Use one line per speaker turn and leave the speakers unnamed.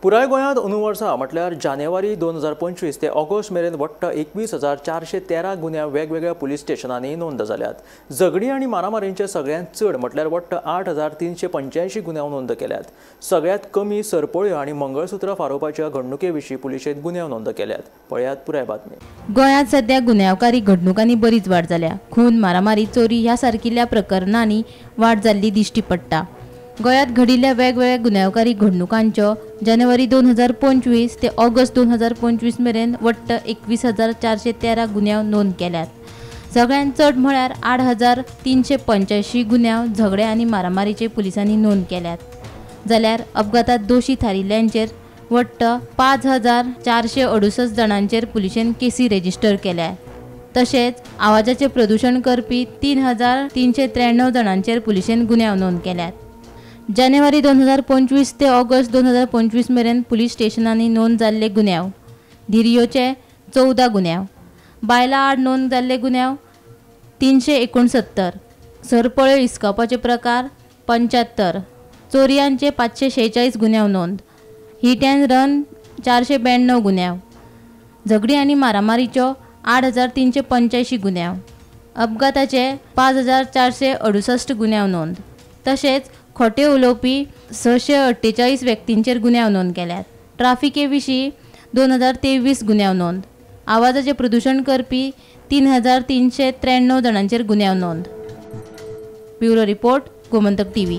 पुराय गोंयांत अंदू वर्सा म्हटल्यार जानेवारी 2025 ते ऑगस्ट मेरेन वट्ट 21,413 गुन्यांव वेगवेगळ्या पुलीस स्टेशनांनी नोंद जाल्यात। झगडी आनी मारामारींचे सगळ्यांत चड म्हटल्यार वट्ट 8,385 गुन्यांव नोंद केल्यात। सगळ्यांत कमी सरपळ्यो आनी मंगळसूत्र फारोवपाच्या घडणुके विशीं पुलिशेन गुन्यांव नोंद केल्यात। पळयात पुराय बातमी।
गोंयांत सध्या गुन्यांवकारी घडणुकांनी बरीच वाड जाल्या। खून, मारामारी, चोरी ह्या सारकिल्ल्या प्रकरणांनी वाड जाल्ली दिश्टी पडटा। गोंयांत घडिल्ल्या वेगवेगळ्या गुन्यांवकारी घडणुकांच्यो जानेवारी 2025 ते ऑगस्ट 2025 मेरेन वट्ट 21,413 गुन्यांव नोंद केल्यात। सगळ्यांत चड म्हळ्यार 8,385 गुन्यांव झगडे आनी मारामारीचे पुलिसांनी नोंद केल्यात। जाल्यार अपघातात दोशी थारिल्ल्यांचेर वट्ट 5,468 जाणांचेर पुलिशेन केसी रेजिस्टर केल्या। तशेंच आवाजाचे प्रदूषण करपी 3,393 जाणांचेर पुलिशेन गुन्यांव नोंद केल्यात। जानेवारी 2025 ते ऑगस्ट 2025 मेरेन पुलीस स्टेशनांनी नोंद जाल्ले गुन्यांव: धिरयोचे 14 गुन्यांव, बायलां आड नोंद जाल्ले गुन्यांव 369, सरपळ्यो हिसकावपाचे प्रकार 75, चोरयांचे 546 गुन्यांव नोंद, हिट अँड रन 492 गुन्यांव, झगडी आनी मारामारीच्यो 8,385 गुन्यांव, अपघाताचे 5,468 गुन्यांव नोंद। तशेंच खोटे उलोवपी 648 व्यक्तींचेर गुन्यांव नोंद केल्यात। ट्राफिके विशीं 2,023 गुन्यांव नोंद, आवाजाचे प्रदूषण करपी 3,393 जाणांचेर गुन्यांव नोंद। Bureau report, Gomantak TV.